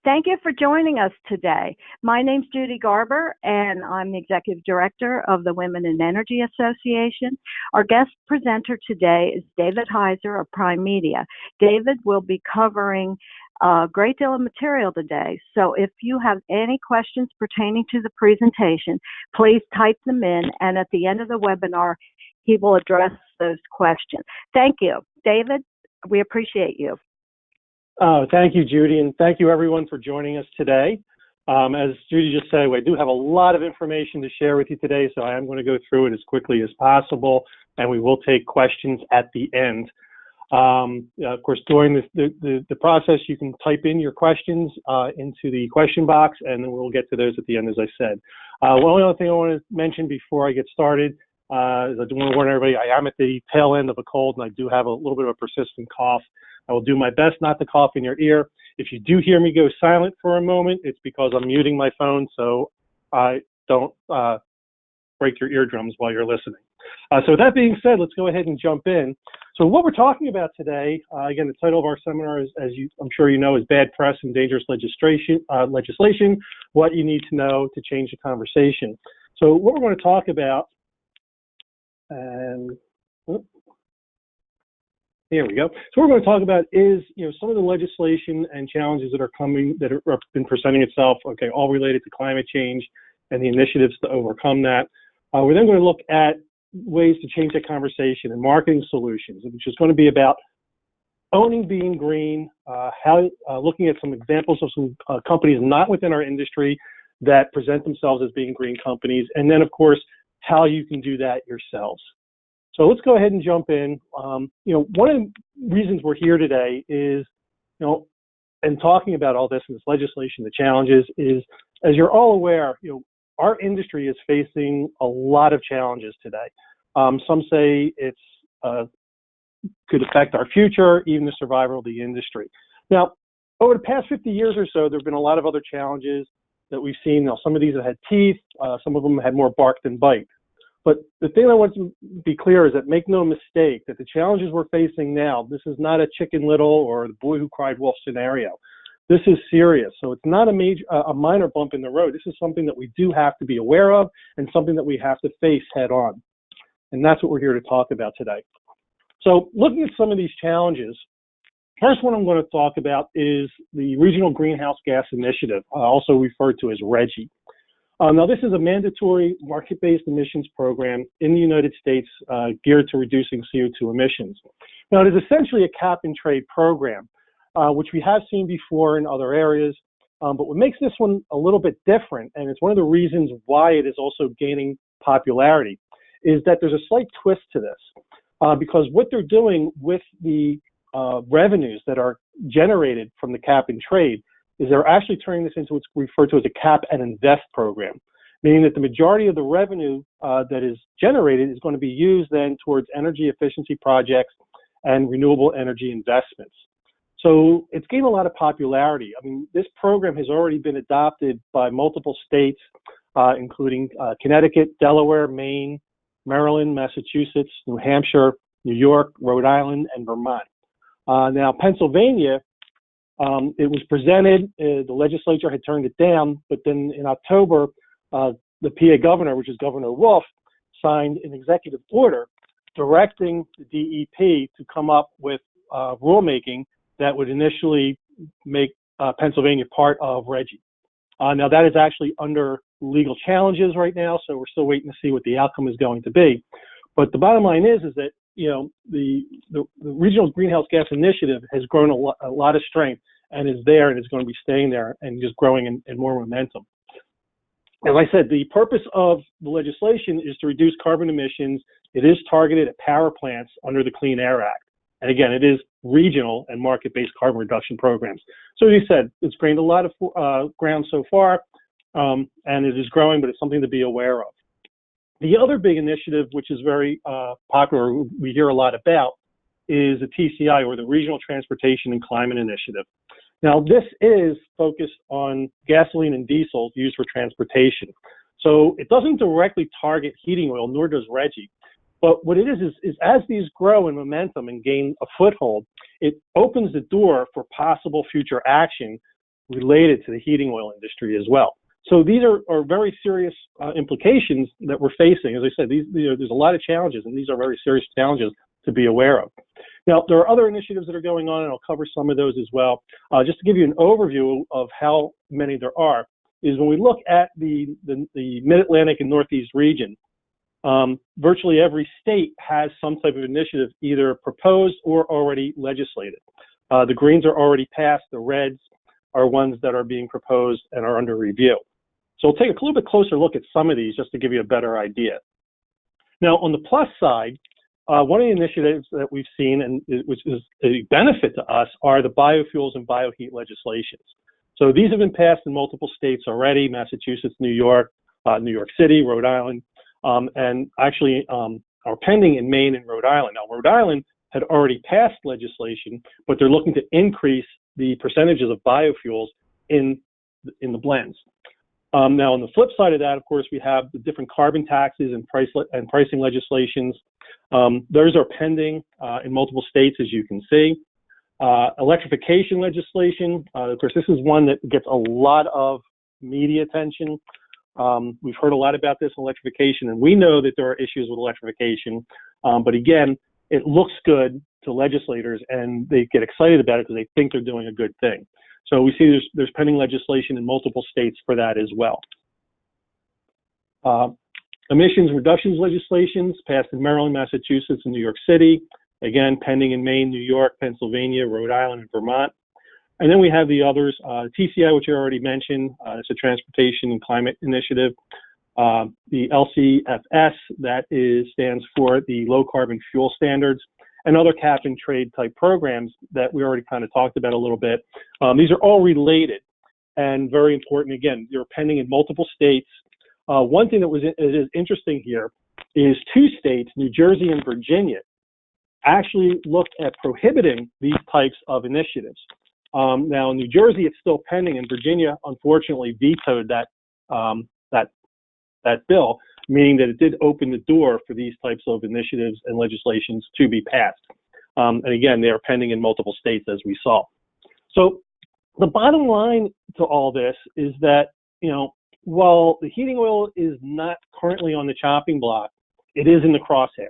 Thank you for joining us today. My name's Judy Garber, and I'm the Executive Director of the Women in Energy Association. Our guest presenter today is David Heiser of Prime Media. David will be covering a great deal of material today, so if you have any questions pertaining to the presentation, please type them in, and at the end of the webinar, he will address those questions. Thank you. David, we appreciate you. Thank you, Judy, and thank you everyone for joining us today. As Judy just said, I do have a lot of information to share with you today, so I am going to go through it as quickly as possible, and we will take questions at the end. Of course, during the process, you can type in your questions into the question box, and then we'll get to those at the end, as I said. One other thing I want to mention before I get started is I do want to warn everybody, I am at the tail end of a cold, and I do have a little bit of a persistent cough. I will do my best not to cough in your ear. If you do hear me go silent for a moment, it's because I'm muting my phone so I don't break your eardrums while you're listening. So with that being said, let's go ahead and jump in. So what we're talking about today, again, the title of our seminar is, I'm sure you know, is Bad Press and Dangerous Legislation, What You Need to Know to Change the Conversation. So what we're going to talk about, and here we go. So what we're going to talk about is, some of the legislation and challenges that are coming, that have been presenting itself, okay, all related to climate change and the initiatives to overcome that. We're then going to look at ways to change that conversation and marketing solutions, which is going to be about owning being green, looking at some examples of some companies not within our industry that present themselves as being green companies, and then, of course, how you can do that yourselves. So let's go ahead and jump in. One of the reasons we're here today is, and talking about all this and this legislation, the challenges is, as you're all aware, our industry is facing a lot of challenges today. Some say it's could affect our future, even the survival of the industry. Now, over the past 50 years or so, there have been a lot of other challenges that we've seen. Now, some of these have had teeth, some of them had more bark than bite. But the thing I want to be clear is that make no mistake that the challenges we're facing now, this is not a Chicken Little or the Boy Who Cried Wolf scenario. This is serious. So it's not a minor bump in the road. This is something that we do have to be aware of and something that we have to face head on. And that's what we're here to talk about today. So looking at some of these challenges, first one I'm going to talk about is the Regional Greenhouse Gas Initiative, also referred to as RGGI. Now, this is a mandatory market-based emissions program in the United States geared to reducing CO2 emissions. Now, it is essentially a cap-and-trade program, which we have seen before in other areas, but what makes this one a little bit different, and it's one of the reasons why it is also gaining popularity, is that there's a slight twist to this, because what they're doing with the revenues that are generated from the cap-and-trade is they're actually turning this into what's referred to as a cap and invest program, meaning that the majority of the revenue that is generated is going to be used then towards energy efficiency projects and renewable energy investments. So it's gained a lot of popularity. I mean, this program has already been adopted by multiple states, including Connecticut, Delaware, Maine, Maryland, Massachusetts, New Hampshire, New York, Rhode Island, and Vermont. Now, Pennsylvania, it was presented, the legislature had turned it down, but then in October, the PA governor, which is Governor Wolf, signed an executive order directing the DEP to come up with rulemaking that would initially make Pennsylvania part of RGGI. Now, that is actually under legal challenges right now, so we're still waiting to see what the outcome is going to be. But the bottom line is that the Regional Greenhouse Gas Initiative has grown a lot of strength and is there and is going to be staying there and just growing in more momentum. As I said, the purpose of the legislation is to reduce carbon emissions. It is targeted at power plants under the Clean Air Act. And again, it is regional and market-based carbon reduction programs. So as you said, it's gained a lot of ground so far, and it is growing, but it's something to be aware of. The other big initiative, which is very popular, we hear a lot about, is the TCI, or the Regional Transportation and Climate Initiative. Now, this is focused on gasoline and diesel used for transportation. So it doesn't directly target heating oil, nor does RGGI. But what it is as these grow in momentum and gain a foothold, it opens the door for possible future action related to the heating oil industry as well. So these are very serious implications that we're facing. As I said, there's a lot of challenges, and these are very serious challenges to be aware of. Now, there are other initiatives that are going on, and I'll cover some of those as well. Just to give you an overview of how many there are, is when we look at the Mid-Atlantic and Northeast region, virtually every state has some type of initiative either proposed or already legislated. The greens are already passed. The reds are ones that are being proposed and are under review. So we'll take a little bit closer look at some of these just to give you a better idea. Now, on the plus side, one of the initiatives that we've seen, and which is a benefit to us, are the biofuels and bioheat legislations. So these have been passed in multiple states already: Massachusetts, New York City, Rhode Island, and actually are pending in Maine and Rhode Island. Now, Rhode Island had already passed legislation, but they're looking to increase the percentages of biofuels in the blends. Now, on the flip side of that, of course, we have the different carbon taxes and pricing legislations. Those are pending in multiple states, as you can see. Electrification legislation, of course, this is one that gets a lot of media attention. We've heard a lot about this electrification, and we know that there are issues with electrification. But again, it looks good to legislators, and they get excited about it because they think they're doing a good thing. So we see there's pending legislation in multiple states for that as well. Emissions reductions legislations passed in Maryland, Massachusetts, and New York City. Again, pending in Maine, New York, Pennsylvania, Rhode Island, and Vermont. And then we have the others, TCI, which I already mentioned. It's a Transportation and Climate Initiative. The LCFS, that stands for the Low Carbon Fuel Standards, and other cap and trade type programs that we already kind of talked about a little bit. These are all related and very important. Again, they're pending in multiple states. One thing that is interesting here is two states, New Jersey and Virginia, actually looked at prohibiting these types of initiatives. Now, in New Jersey, it's still pending, and Virginia, unfortunately, vetoed that bill, meaning that it did open the door for these types of initiatives and legislations to be passed. And again, they are pending in multiple states, as we saw. So the bottom line to all this is that, while the heating oil is not currently on the chopping block, it is in the crosshairs.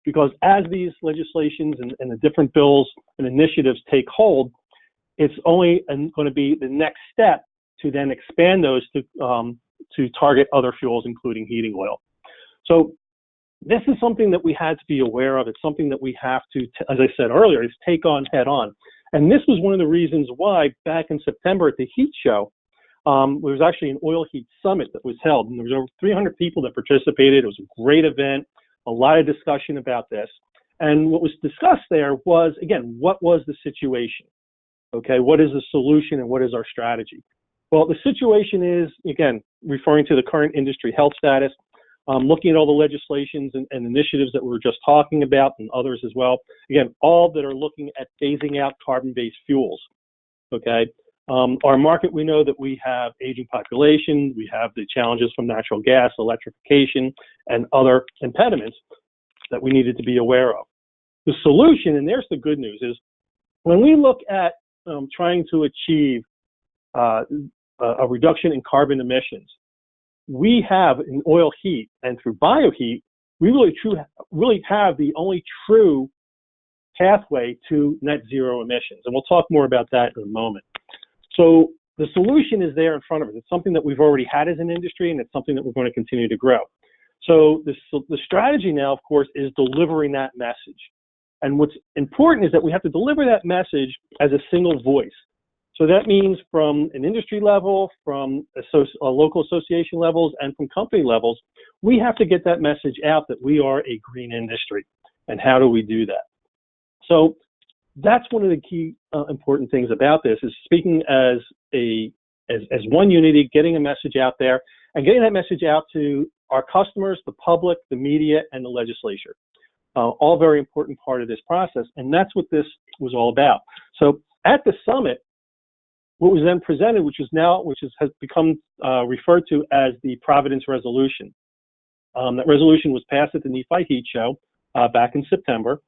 Because as these legislations and the different bills and initiatives take hold, it's only going to be the next step to then expand those to target other fuels, including heating oil. So this is something that we had to be aware of. It's something that we have to, as I said earlier, is take on head on. And this was one of the reasons why back in September at the Heat Show, there was actually an oil heat summit that was held, and there was over 300 people that participated. It was a great event, a lot of discussion about this. And what was discussed there was, again, what was the situation? Okay, what is the solution and what is our strategy? Well, the situation is, again, referring to the current industry health status, looking at all the legislations and initiatives that we were just talking about, and others as well. Again, all that are looking at phasing out carbon-based fuels. Okay, our market, we know that we have aging population, we have the challenges from natural gas, electrification, and other impediments that we needed to be aware of. The solution, and there's the good news, is when we look at trying to achieve a reduction in carbon emissions, we have in oil heat and through bioheat, we really have the only true pathway to net zero emissions. And we'll talk more about that in a moment. So the solution is there in front of us. It's something that we've already had as an industry, and it's something that we're going to continue to grow. So the strategy now, of course, is delivering that message. And what's important is that we have to deliver that message as a single voice. So that means from an industry level, from local association levels, and from company levels, we have to get that message out that we are a green industry. And how do we do that? So that's one of the key important things about this, is speaking as one unity, getting a message out there, and getting that message out to our customers, the public, the media, and the legislature. All very important part of this process, and that's what this was all about. So at the summit, what was then presented, which has become referred to as the Providence Resolution. That resolution was passed at the Nephi Heat Show back in September,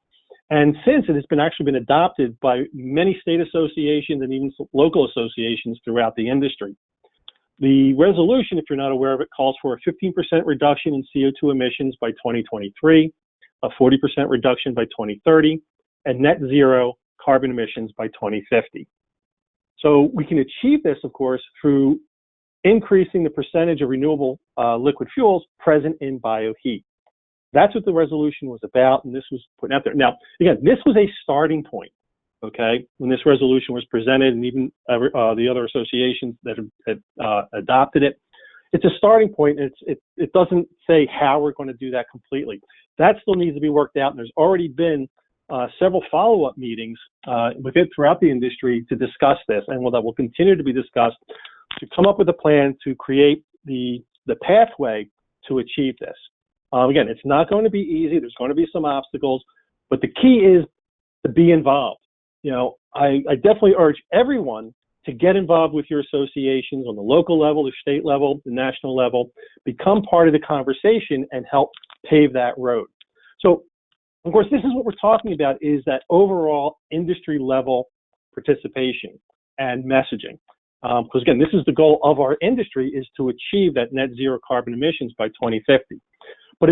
And since it has actually been adopted by many state associations and even local associations throughout the industry. The resolution, if you're not aware of it, calls for a 15% reduction in CO2 emissions by 2023, a 40% reduction by 2030, and net zero carbon emissions by 2050. So we can achieve this, of course, through increasing the percentage of renewable liquid fuels present in bioheat. That's what the resolution was about, and this was put out there. Now, again, this was a starting point, okay, when this resolution was presented, and even the other associations that had adopted it. It's a starting point. It doesn't say how we're going to do that completely. That still needs to be worked out, and there's already been several follow-up meetings throughout the industry to discuss this, and that will continue to be discussed to come up with a plan to create the pathway to achieve this. Again, it's not going to be easy. There's going to be some obstacles, but the key is to be involved. You know, I definitely urge everyone to get involved with your associations on the local level, the state level, the national level, become part of the conversation and help pave that road. So, of course, this is what we're talking about, is that overall industry level participation and messaging. Because again, this is the goal of our industry, is to achieve that net zero carbon emissions by 2050. But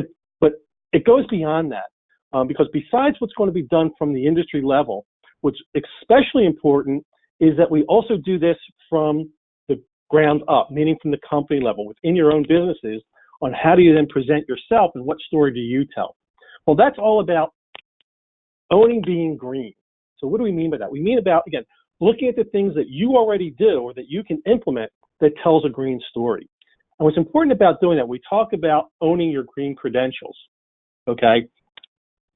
it goes beyond that, because besides what's going to be done from the industry level, what's especially important is that we also do this from the ground up, meaning from the company level, within your own businesses, on how do you then present yourself and what story do you tell. Well, that's all about owning being green. So what do we mean by that? We mean about, again, looking at the things that you already do or that you can implement that tells a green story. And what's important about doing that, we talk about owning your green credentials, okay?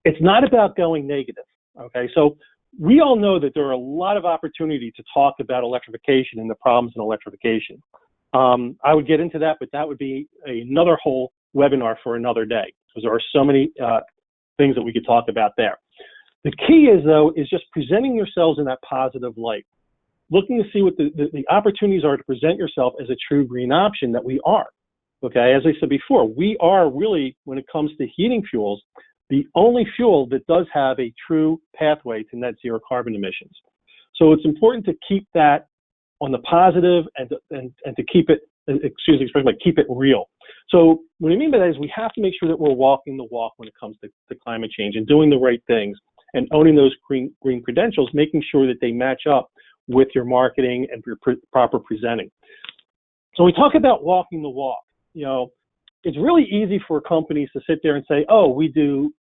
It's not about going negative, okay? So we all know that there are a lot of opportunity to talk about electrification and the problems in electrification. I would get into that, but that would be another whole webinar for another day, because there are so many things that we could talk about there. The key is, though, is just presenting yourselves in that positive light, looking to see what the opportunities are to present yourself as a true green option that we are. Okay, as I said before, we are really, when it comes to heating fuels, the only fuel that does have a true pathway to net zero carbon emissions. So it's important to keep that on the positive and to keep it, excuse the expression, like keep it real. So what I mean by that is we have to make sure that we're walking the walk when it comes to climate change and doing the right things and owning those green credentials, making sure that they match up with your marketing and your proper presenting. So we talk about walking the walk. You know, it's really easy for companies to sit there and say, oh, we do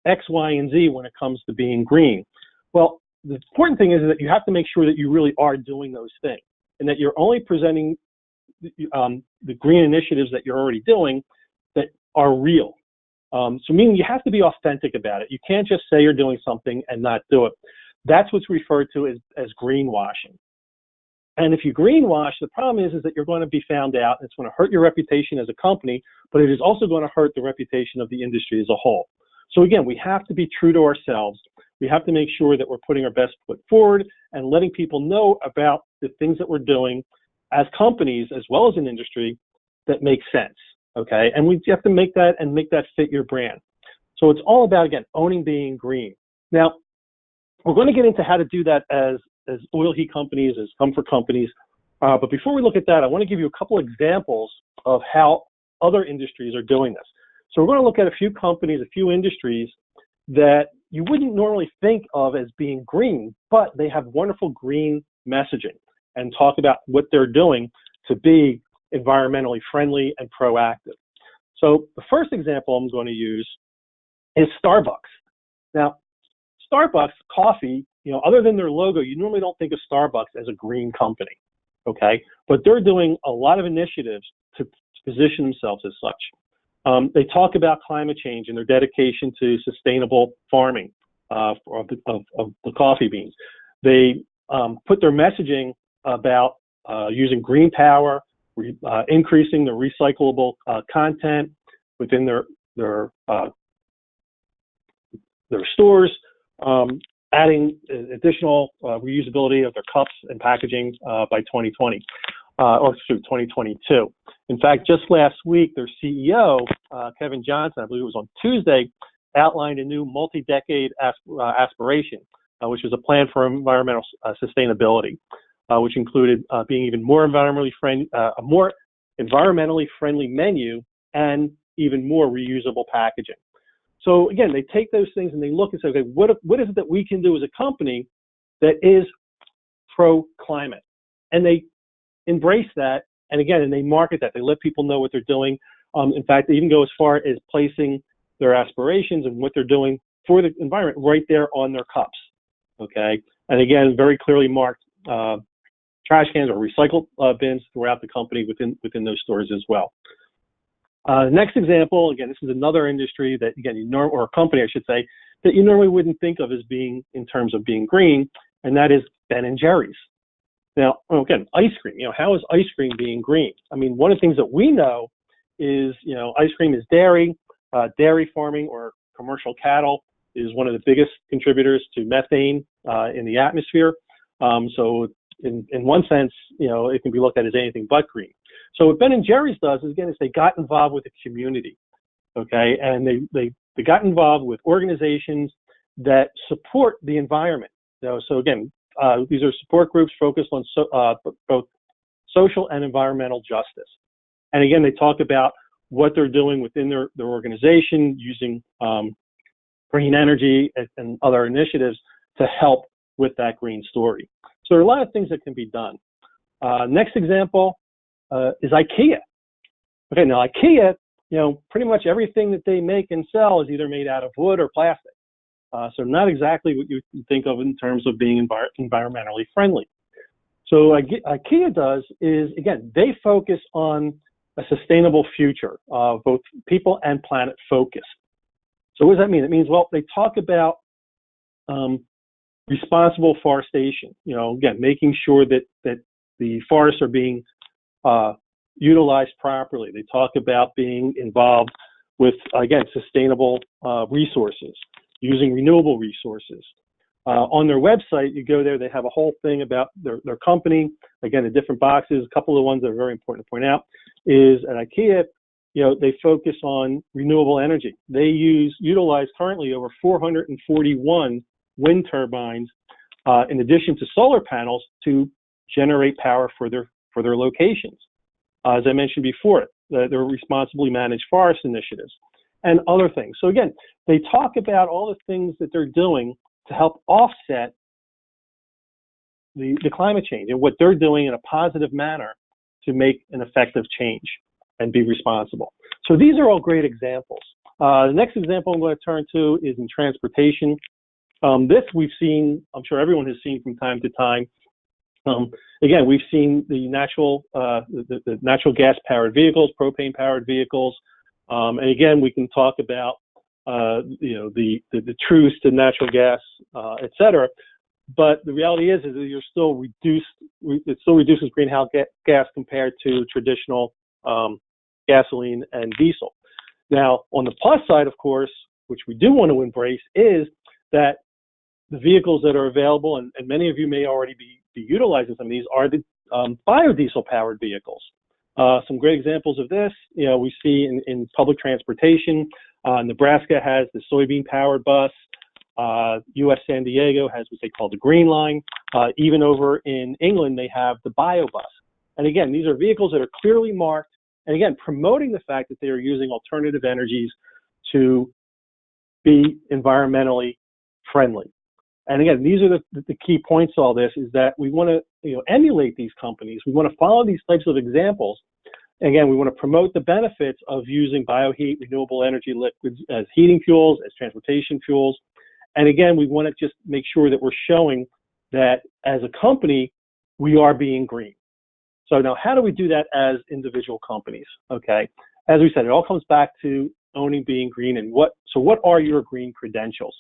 X, Y, and Z when it comes to being green. Well, the important thing is that you have to make sure that you really are doing those things and that you're only presenting the green initiatives that you're already doing that are real. So meaning you have to be authentic about it. You can't just say you're doing something and not do it. That's what's referred to as greenwashing. And if you greenwash, the problem is that you're going to be found out. It's going to hurt your reputation as a company, but it is also going to hurt the reputation of the industry as a whole. So again, we have to be true to ourselves. We have to make sure that we're putting our best foot forward and letting people know about the things that we're doing as companies as well as an industry that make sense, okay? And we have to make that fit your brand. So it's all about, again, owning being green. Now, we're going to get into how to do that as oil heat companies, as comfort companies. But before we look at that, I want to give you a couple examples of how other industries are doing this. So we're going to look at a few companies, a few industries that you wouldn't normally think of as being green, but they have wonderful green messaging and talk about what they're doing to be environmentally friendly and proactive. So the first example I'm going to use is Starbucks. Now, Starbucks coffee, you know, other than their logo, you normally don't think of Starbucks as a green company, okay? But they're doing a lot of initiatives to position themselves as such. They talk about climate change and their dedication to sustainable farming of the coffee beans. They put their messaging about using green power, increasing the recyclable content within their stores, adding additional reusability of their cups and packaging by 2020, or through 2022. In fact, just last week, their CEO, Kevin Johnson, I believe it was on Tuesday, outlined a new multi-decade aspiration, which was a plan for environmental sustainability, which included being even more environmentally friendly, a more environmentally friendly menu, and even more reusable packaging. So again, they take those things and they look and say, okay, what is it that we can do as a company that is pro-climate? And they embrace that, and again, and they market that. They let people know what they're doing. In fact, they even go as far as placing their aspirations and what they're doing for the environment right there on their cups, okay? And again, very clearly marked trash cans or recycled bins throughout the company within those stores as well. Next example, again, this is another industry that, again, or a company, I should say, that you normally wouldn't think of as being in terms of being green, and that is Ben and Jerry's. Now, again, ice cream, how is ice cream being green? I mean, one of the things that we know is, ice cream is dairy. Dairy farming or commercial cattle is one of the biggest contributors to methane in the atmosphere. So in one sense, it can be looked at as anything but green. So what Ben and Jerry's does is, again, is they got involved with the community, okay? And they got involved with organizations that support the environment. So again, these are support groups focused on both social and environmental justice. And again, they talk about what they're doing within their organization using green energy and other initiatives to help with that green story. So there are a lot of things that can be done. Next example is IKEA. Okay, now IKEA, pretty much everything that they make and sell is either made out of wood or plastic. So not exactly what you think of in terms of being environmentally friendly. So IKEA does is, again, they focus on a sustainable future, both people and planet focused. So what does that mean? It means, well, they talk about responsible forestation, again, making sure that the forests are being utilized properly. They talk about being involved with, again, sustainable resources, using renewable resources. On their website, you go there, they have a whole thing about their company. Again, the different boxes, a couple of ones that are very important to point out is at IKEA, they focus on renewable energy. They utilize currently over 441 wind turbines in addition to solar panels to generate power for their locations. As I mentioned before, they're responsibly managed forest initiatives and other things. So again, they talk about all the things that they're doing to help offset the climate change and what they're doing in a positive manner to make an effective change and be responsible. So these are all great examples. The next example I'm going to turn to is in transportation. This we've seen, I'm sure everyone has seen from time to time. Again, we've seen the natural gas powered vehicles, propane powered vehicles, and again, we can talk about the truce to natural gas, et cetera. But the reality is that it still reduces greenhouse gas compared to traditional gasoline and diesel. Now, on the plus side, of course, which we do want to embrace, is that the vehicles that are available, and many of you may already be utilizing some of these, are the biodiesel-powered vehicles. Some great examples of this, we see in public transportation. Nebraska has the soybean-powered bus. U.S. San Diego has what they call the Green Line. Even over in England, they have the Bio Bus. And again, these are vehicles that are clearly marked, and again, promoting the fact that they are using alternative energies to be environmentally friendly. And again, these are the key points to all this, is that we want to emulate these companies. We want to follow these types of examples. Again, we want to promote the benefits of using bioheat, renewable energy liquids as heating fuels, as transportation fuels. And again, we want to just make sure that we're showing that as a company, we are being green. So now, how do we do that as individual companies? Okay, as we said, it all comes back to owning being green. And what are your green credentials?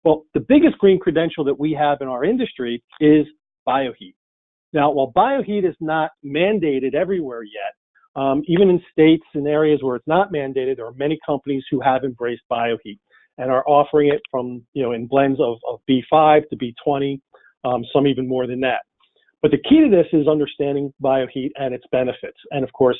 Well, the biggest green credential that we have in our industry is bioheat. Now, while bioheat is not mandated everywhere yet, even in states and areas where it's not mandated, there are many companies who have embraced bioheat and are offering it from, in blends of B5 to B20, some even more than that. But the key to this is understanding bioheat and its benefits, and of course,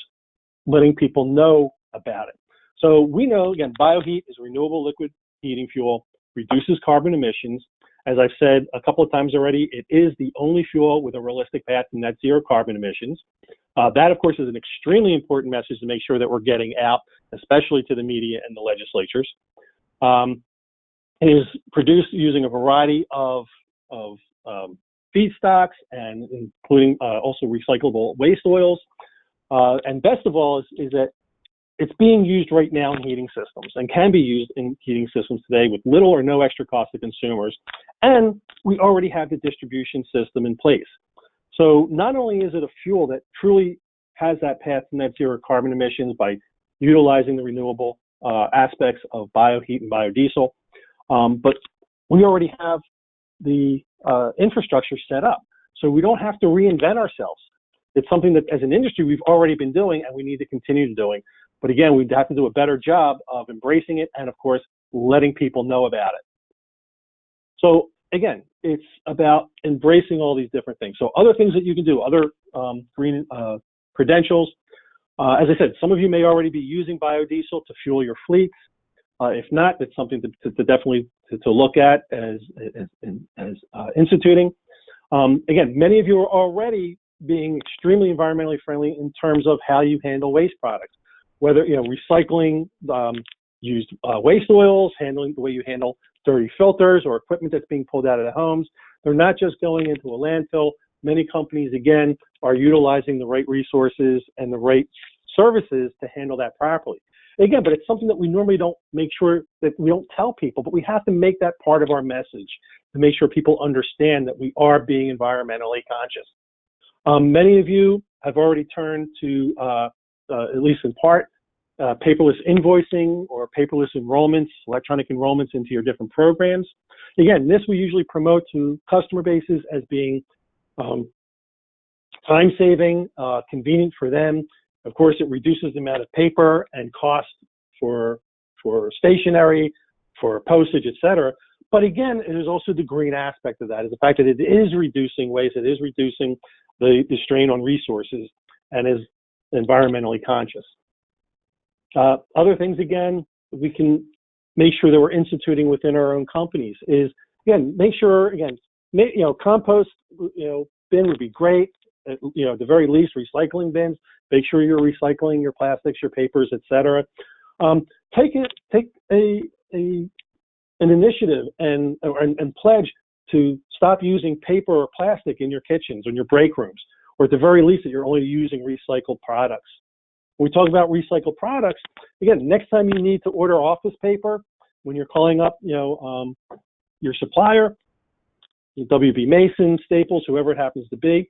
letting people know about it. So we know, again, bioheat is renewable liquid heating fuel, reduces carbon emissions. As I've said a couple of times already, it is the only fuel with a realistic path to net zero carbon emissions. That, of course, is an extremely important message to make sure that we're getting out, especially to the media and the legislatures. It is produced using a variety of feedstocks, and including also recyclable waste oils. And best of all is that it's being used right now in heating systems and can be used in heating systems today with little or no extra cost to consumers. And we already have the distribution system in place. So not only is it a fuel that truly has that path to net zero carbon emissions by utilizing the renewable aspects of bioheat and biodiesel, but we already have the infrastructure set up. So we don't have to reinvent ourselves. It's something that as an industry we've already been doing and we need to continue doing. But again, we'd have to do a better job of embracing it and, of course, letting people know about it. So again, it's about embracing all these different things. So other things that you can do, other green credentials. As I said, some of you may already be using biodiesel to fuel your fleets. If not, it's something to definitely to look at as instituting. Again, many of you are already being extremely environmentally friendly in terms of how you handle waste products, whether recycling used waste oils, handling the way you handle dirty filters or equipment that's being pulled out of the homes. They're not just going into a landfill. Many companies, again, are utilizing the right resources and the right services to handle that properly. Again, but it's something that we normally don't make sure that we don't tell people, but we have to make that part of our message to make sure people understand that we are being environmentally conscious. Many of you have already turned to, at least in part, paperless invoicing or paperless enrollments, electronic enrollments into your different programs. Again, this we usually promote to customer bases as being time-saving, convenient for them. Of course, it reduces the amount of paper and cost for stationery, for postage, et cetera. But again, it is also the green aspect of that, is the fact that it is reducing waste, it is reducing the strain on resources, and is environmentally conscious. Other things, again, we can make sure that we're instituting within our own companies is, again, make sure, again, compost, bin would be great. At the very least, recycling bins. Make sure you're recycling your plastics, your papers, et cetera. Take an initiative and pledge to stop using paper or plastic in your kitchens or in your break rooms, or at the very least that you're only using recycled products. When we talk about recycled products, again, next time you need to order office paper, when you're calling up, your supplier, WB Mason, Staples, whoever it happens to be,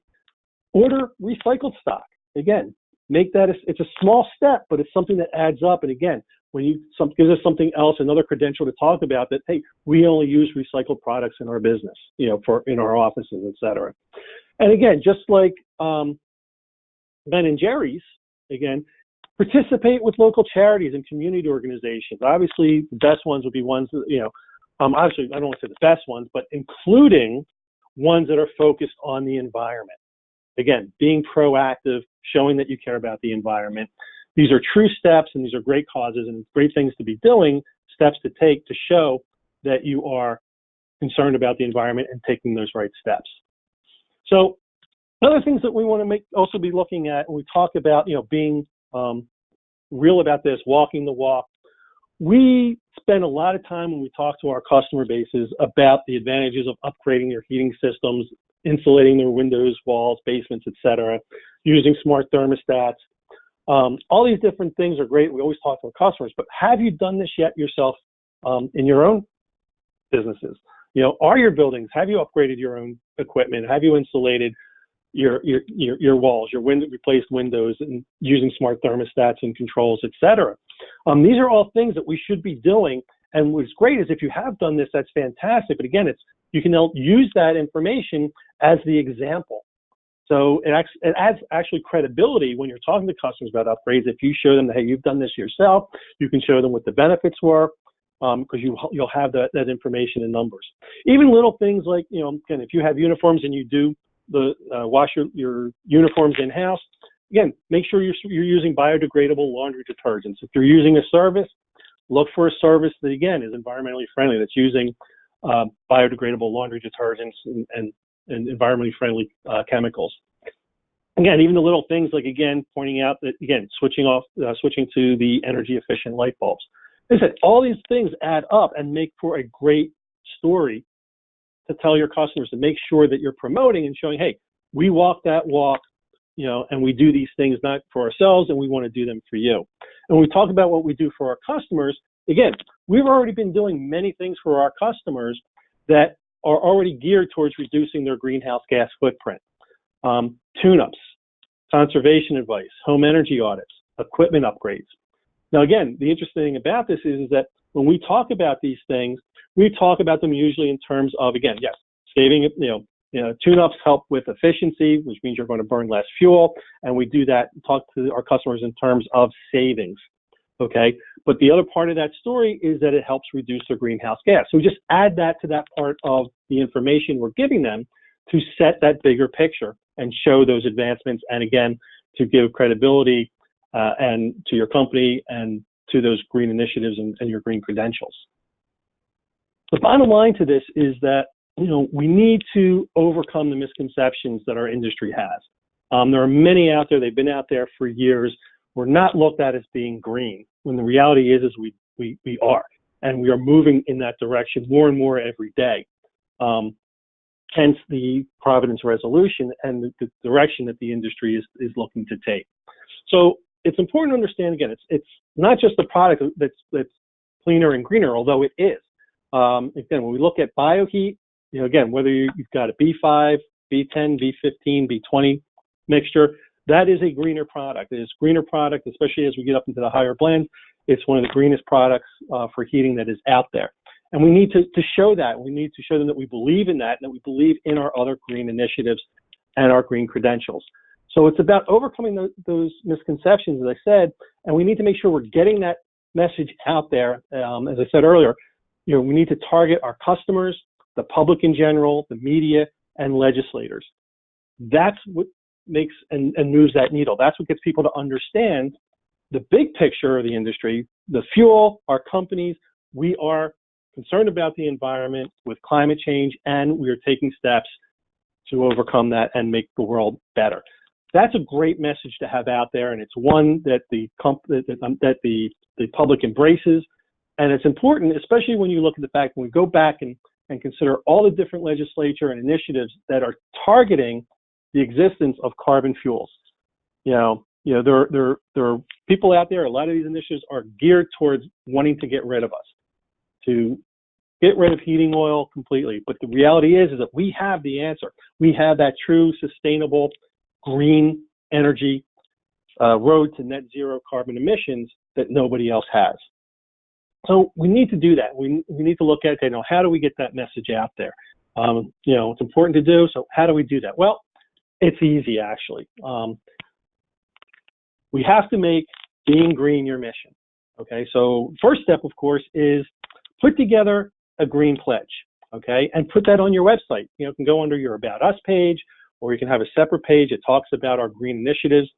order recycled stock. Again, make that, it's a small step, but it's something that adds up. And again, when gives us something else, another credential to talk about that, hey, we only use recycled products in our business, in our offices, et cetera. And again, just like Ben and Jerry's, again, participate with local charities and community organizations. Obviously, the best ones would be ones that, obviously, I don't want to say the best ones, but including ones that are focused on the environment. Again, being proactive, showing that you care about the environment. These are true steps, and these are great causes and great things to be doing, steps to take to show that you are concerned about the environment and taking those right steps. So other things that we want to also be looking at when we talk about, being real about this, walking the walk. We spend a lot of time when we talk to our customer bases about the advantages of upgrading their heating systems, insulating their windows, walls, basements, et cetera, using smart thermostats. All these different things are great. We always talk to our customers, but have you done this yet yourself in your own businesses? Are your buildings, have you upgraded your own equipment? Have you insulated your walls, replaced windows, and using smart thermostats and controls, et cetera? These are all things that we should be doing. And what's great is if you have done this, that's fantastic. But again, you can use that information as the example. So it adds actually credibility when you're talking to customers about upgrades. If you show them that, hey, you've done this yourself, you can show them what the benefits were, because you'll have that information in numbers. Even little things like, again, if you have uniforms and you do wash your uniforms in-house, again, make sure you're using biodegradable laundry detergents. If you're using a service, look for a service that, again, is environmentally friendly, that's using biodegradable laundry detergents and environmentally friendly chemicals. Again, even the little things like, again, pointing out that, again, switching to the energy efficient light bulbs. As I said, all these things add up and make for a great story to tell your customers, to make sure that you're promoting and showing, hey, we walk that walk, and we do these things not for ourselves, and we want to do them for you. And when we talk about what we do for our customers, again, we've already been doing many things for our customers that are already geared towards reducing their greenhouse gas footprint. Tune-ups, conservation advice, home energy audits, equipment upgrades. Now, again, the interesting thing about this is that when we talk about these things, we talk about them usually in terms of, again, yes, saving, tune-ups help with efficiency, which means you're going to burn less fuel, and we do that, talk to our customers in terms of savings, okay? But the other part of that story is that it helps reduce their greenhouse gas. So we just add that to that part of the information we're giving them to set that bigger picture and show those advancements, and again, to give credibility and to your company and to those green initiatives and your green credentials. The bottom line to this is that, we need to overcome the misconceptions that our industry has. There are many out there, they've been out there for years. We're not looked at as being green, when the reality is we are. And we are moving in that direction more and more every day. Hence the Providence resolution and the direction that the industry is looking to take. So it's important to understand, again, it's not just the product that's cleaner and greener, although it is. Again, when we look at BioHeat, again, whether you've got a B5, B10, B15, B20 mixture, that is a greener product. It is a greener product, especially as we get up into the higher blends. It's one of the greenest products for heating that is out there. And we need to show that. We need to show them that we believe in that and that we believe in our other green initiatives and our green credentials. So it's about overcoming those misconceptions, as I said, and we need to make sure we're getting that message out there. As I said earlier, we need to target our customers, the public in general, the media, and legislators. That's what makes and moves that needle. That's what gets people to understand the big picture of the industry, the fuel, our companies. We are concerned about the environment with climate change, and we are taking steps to overcome that and make the world better. That's a great message to have out there, and it's one that the public embraces. And it's important, especially when you look at the fact when we go back and consider all the different legislature and initiatives that are targeting the existence of carbon fuels. There are people out there, a lot of these initiatives are geared towards wanting to get rid of us, to get rid of heating oil completely. But the reality is that we have the answer. We have that true, sustainable, green energy road to net zero carbon emissions that nobody else has. So we need to do that. We need to look at, how do we get that message out there? It's important to do. So how do we do that? Well, it's easy, actually. We have to make being green your mission. Okay. So first step, of course, is put together a green pledge. Okay. And put that on your website. It can go under your About Us page, or you can have a separate page that talks about our green initiatives.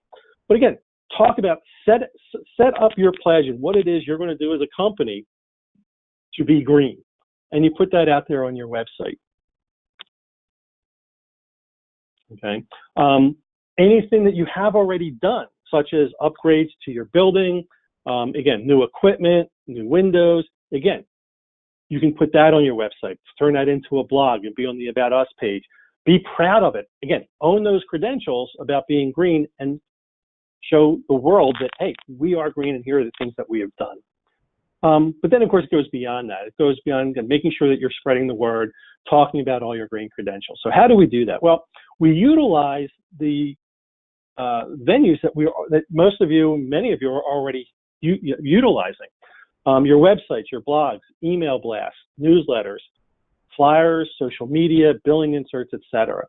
But again, talk about set up your pledge and what it is you're going to do as a company to be green. And you put that out there on your website. Okay. Anything that you have already done, such as upgrades to your building, again, new equipment, new windows, again, you can put that on your website, turn that into a blog and be on the About Us page. Be proud of it. Again, own those credentials about being green and show the world that, hey, we are green and here are the things that we have done. But then, of course, it goes beyond that. It goes beyond making sure that you're spreading the word, talking about all your green credentials. So how do we do that? Well, we utilize the venues that most of you, many of you are already utilizing. Your websites, your blogs, email blasts, newsletters, flyers, social media, billing inserts, etc.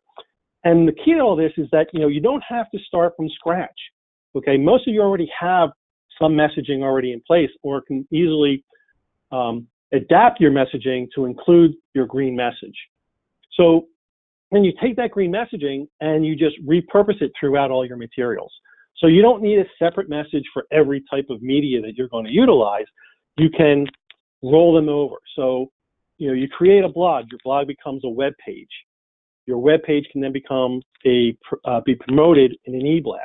And the key to all this is that, you don't have to start from scratch. Okay, most of you already have some messaging already in place, or can easily adapt your messaging to include your green message. So then you take that green messaging and you just repurpose it throughout all your materials. So you don't need a separate message for every type of media that you're going to utilize. you can roll them over. So, you create a blog. Your blog becomes a web page. Your web page can then become be promoted in an e-blast.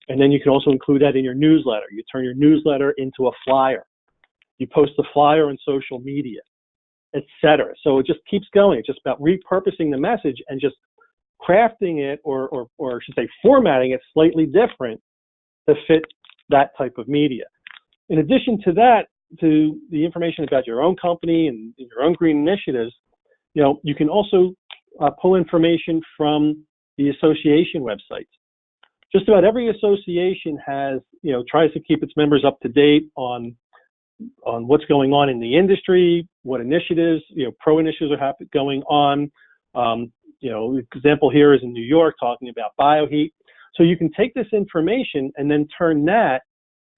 And then you can also include that in your newsletter. You turn your newsletter into a flyer. You post the flyer on social media, etc. So it just keeps going. It's just about repurposing the message and just crafting it, or I should say formatting it slightly different to fit that type of media. In addition to that, to the information about your own company and your own green initiatives, you can also pull information from the association websites. Just about every association has, tries to keep its members up to date on what's going on in the industry, what initiatives, pro initiatives are going on. Example here is in New York talking about bioheat. So you can take this information and then turn that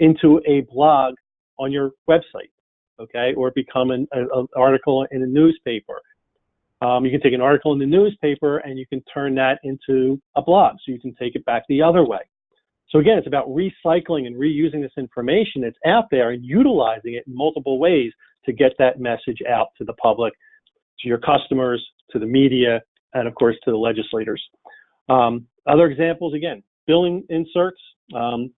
into a blog on your website, okay, or become an article in a newspaper. You can take an article in the newspaper and you can turn that into a blog, so you can take it back the other way. So again, it's about recycling and reusing this information that's out there and utilizing it in multiple ways to get that message out to the public, to your customers, to the media, and of course to the legislators. Other examples, again, billing inserts,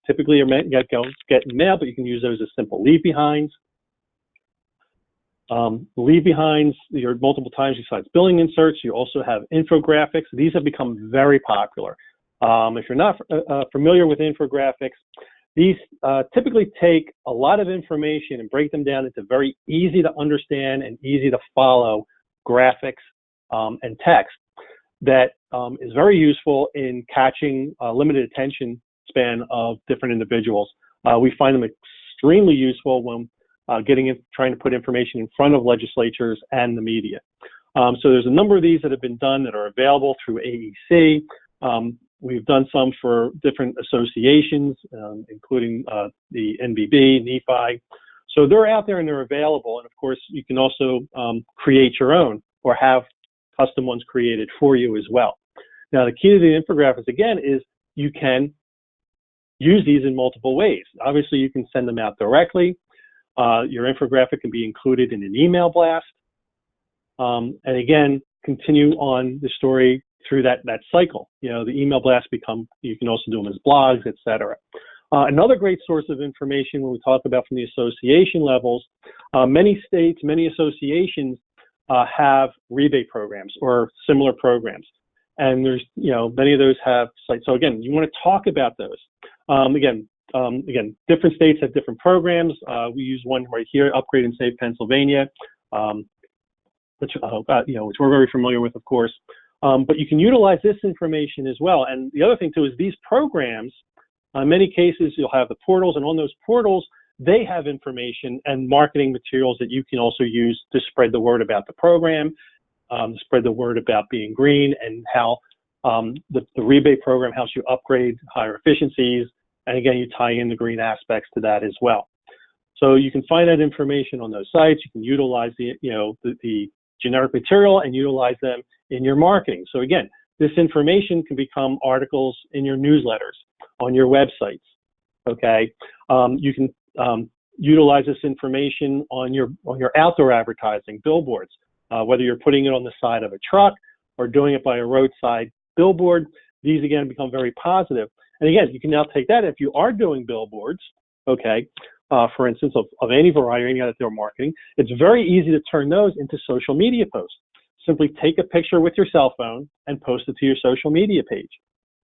typically are meant get in mail, but you can use those as simple leave-behinds. Leave-behinds, you're multiple times besides billing inserts. You also have infographics. These have become very popular. If you're not familiar with infographics, these typically take a lot of information and break them down into very easy to understand and easy to follow graphics and text that is very useful in catching limited attention span of different individuals. We find them extremely useful when trying to put information in front of legislatures and the media. So there's a number of these that have been done that are available through AEC. We've done some for different associations, including the NBB, NEFI. So they're out there and they're available. And of course, you can also create your own or have custom ones created for you as well. Now, the key to the infographics, again, is you can use these in multiple ways. Obviously, you can send them out directly. Your infographic can be included in an email blast. And again, continue on the story through that cycle. The email blasts you can also do them as blogs, etc. Another great source of information when we talk about from the association levels, many states, many associations have rebate programs or similar programs. And there's, many of those have sites. So again, you want to talk about those. Again, different states have different programs. We use one right here, Upgrade and Save Pennsylvania, which we're very familiar with, of course. But you can utilize this information as well. And the other thing too is these programs, in many cases, you'll have the portals, and on those portals, they have information and marketing materials that you can also use to spread the word about the program, spread the word about being green, and how the rebate program helps you upgrade higher efficiencies. And again, you tie in the green aspects to that as well. So you can find that information on those sites. You can utilize the generic material and utilize them in your marketing. So again, this information can become articles in your newsletters, on your websites, okay? You can utilize this information on your outdoor advertising, billboards, whether you're putting it on the side of a truck or doing it by a roadside billboard. These again become very positive. And again, you can now take that if you are doing billboards, okay, for instance, of any variety or any outdoor marketing, it's very easy to turn those into social media posts. Simply take a picture with your cell phone and post it to your social media page.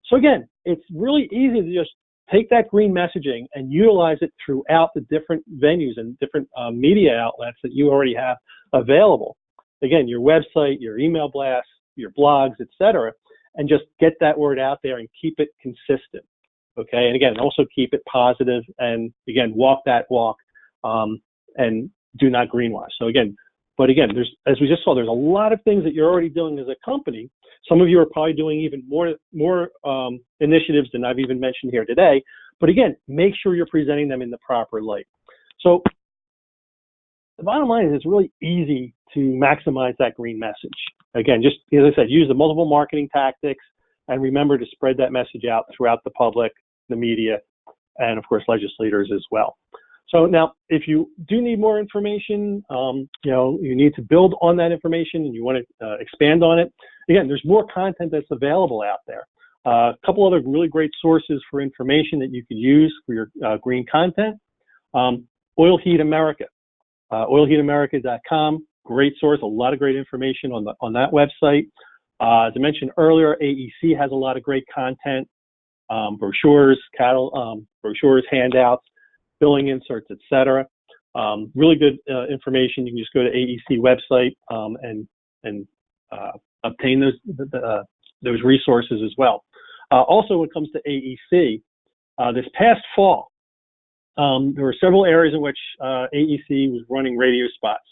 So again, it's really easy to just take that green messaging and utilize it throughout the different venues and different media outlets that you already have available. Again, your website, your email blasts, your blogs, etc., and just get that word out there and keep it consistent. Okay, and again, also keep it positive, and again, walk that walk, and do not greenwash. So again, there's, as we just saw, there's a lot of things that you're already doing as a company. Some of you are probably doing even more initiatives than I've even mentioned here today. But again, make sure you're presenting them in the proper light. So the bottom line is it's really easy to maximize that green message. Again, just as I said, use the multiple marketing tactics, and remember to spread that message out throughout the public, the media, and of course legislators as well. So now, if you do need more information, you need to build on that information and you want to expand on it. Again, there's more content that's available out there. A couple other really great sources for information that you could use for your green content. Oil Heat America, oilheatamerica.com, great source, a lot of great information on that website. As I mentioned earlier, AEC has a lot of great content, brochures, brochures, handouts, billing inserts, etc. Really good information. You can just go to AEC website and obtain those resources as well. Also, when it comes to AEC, this past fall, there were several areas in which AEC was running radio spots.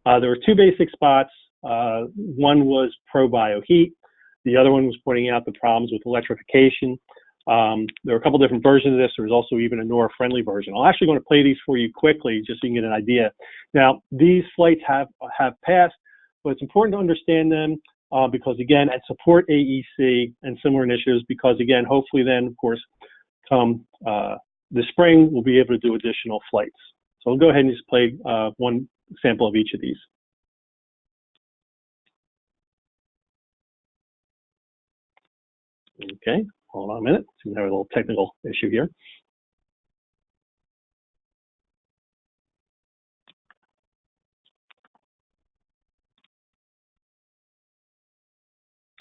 There were two basic spots. One was pro-bioheat. The other one was pointing out the problems with electrification. There were a couple different versions of this. There was also even a NOAA-friendly version. I'm actually going to play these for you quickly just so you can get an idea. Now, these flights have passed, but it's important to understand them because, again, and support AEC and similar initiatives because, again, hopefully then, of course, come the spring, we'll be able to do additional flights. So I'll go ahead and just play one sample of each of these. Okay, hold on a minute. We have a little technical issue here.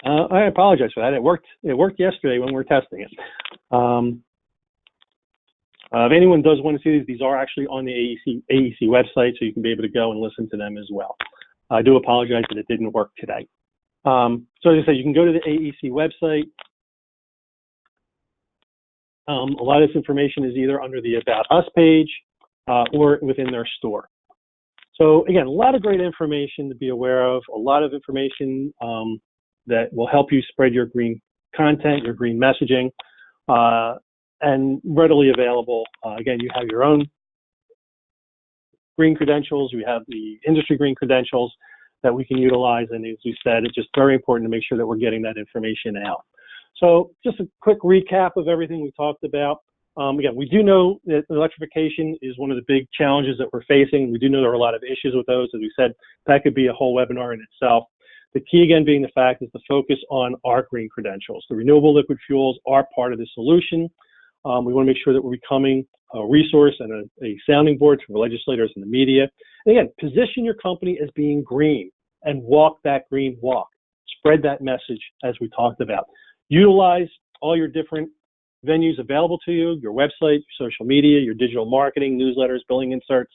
I apologize for that. It worked yesterday when we were testing it. If anyone does want to see these are actually on the AEC website, so you can be able to go and listen to them as well. I do apologize that it didn't work today. So as I said, you can go to the AEC website. A lot of this information is either under the About Us page or within their store. So again, a lot of great information to be aware of, a lot of information that will help you spread your green content, your green messaging, and readily available. Again, you have your own green credentials, you have the industry green credentials that we can utilize, and as we said, it's just very important to make sure that we're getting that information out. So just a quick recap of everything we talked about. Again, we do know that electrification is one of the big challenges that we're facing. We do know there are a lot of issues with those. As we said, that could be a whole webinar in itself. The key, again, being the fact is the focus on our green credentials. The renewable liquid fuels are part of the solution. We want to make sure that we're becoming a resource and a sounding board for legislators and the media. And again, position your company as being green and walk that green walk. Spread that message as we talked about. Utilize all your different venues available to you, your website, your social media, your digital marketing, newsletters, billing inserts,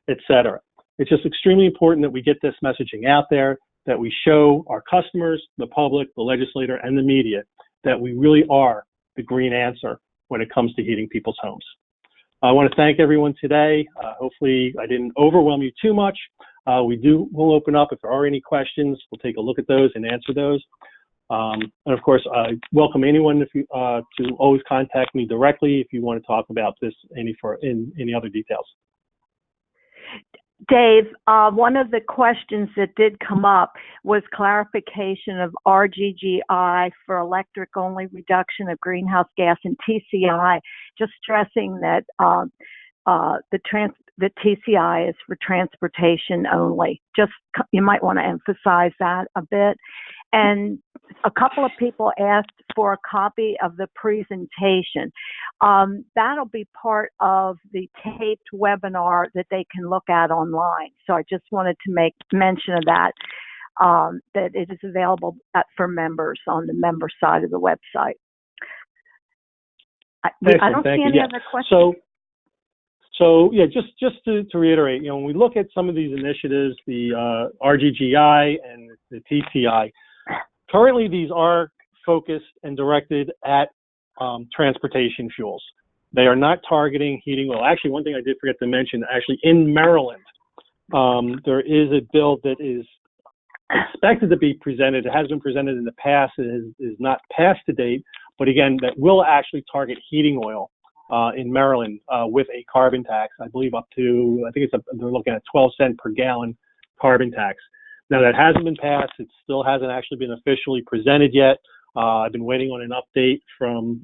etc. It's just extremely important that we get this messaging out there, that we show our customers, the public, the legislator, and the media that we really are the green answer when it comes to heating people's homes. I want to thank everyone today. Hopefully I didn't overwhelm you too much. We'll open up if there are any questions. We'll take a look at those and answer those. And of course, I welcome anyone to always contact me directly if you want to talk about this in any other details. Dave, one of the questions that did come up was clarification of RGGI for electric-only reduction of greenhouse gas and TCI, just stressing that the TCI is for transportation only. Just you might want to emphasize that a bit. And a couple of people asked for a copy of the presentation. That'll be part of the taped webinar that they can look at online. So I just wanted to make mention of that, that it is available for members on the member side of the website. I don't see any other questions. So yeah, just to reiterate, when we look at some of these initiatives, the RGGI and the TCI, currently these are focused and directed at transportation fuels. They are not targeting heating oil. Actually, one thing I did forget to mention, actually in Maryland, there is a bill that is expected to be presented. It has been presented in the past. It is not passed to date, but again, that will actually target heating oil in Maryland with a carbon tax, I believe up to, they're looking at 12 cents per gallon carbon tax. Now that hasn't been passed. It still hasn't actually been officially presented yet. I've been waiting on an update from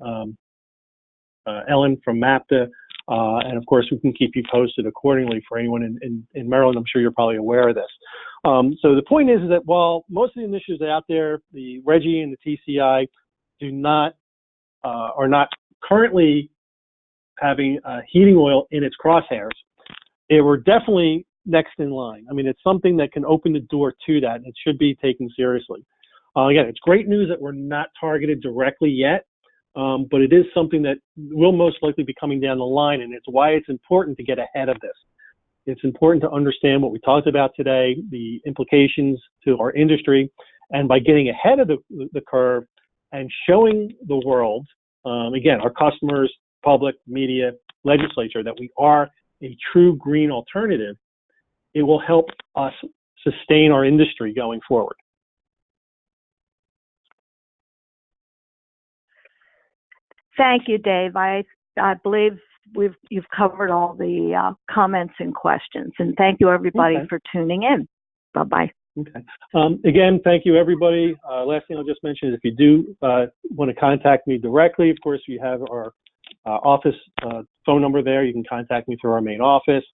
Ellen from MAPTA And of course, we can keep you posted accordingly for anyone in Maryland. I'm sure you're probably aware of this. So the point is that while most of the initiatives out there, the RGGI and the TCI, are not currently having heating oil in its crosshairs, they were definitely next in line. I mean, it's something that can open the door to that, and it should be taken seriously. Again, it's great news that we're not targeted directly yet, but it is something that will most likely be coming down the line, and it's why it's important to get ahead of this. It's important to understand what we talked about today, the implications to our industry, and by getting ahead of the curve and showing the world, again, our customers, public, media, legislature, that we are a true green alternative, it will help us sustain our industry going forward. Thank you, Dave. I believe you've covered all the comments and questions, and thank you everybody for tuning in. Bye-bye. Okay. Again, thank you everybody. Last thing I'll just mention is if you do want to contact me directly, of course, you have our office phone number there. You can contact me through our main office.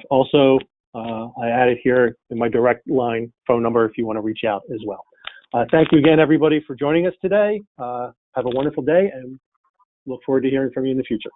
Also, I added here in my direct line phone number if you want to reach out as well. Thank you again, everybody, for joining us today. Have a wonderful day, and look forward to hearing from you in the future.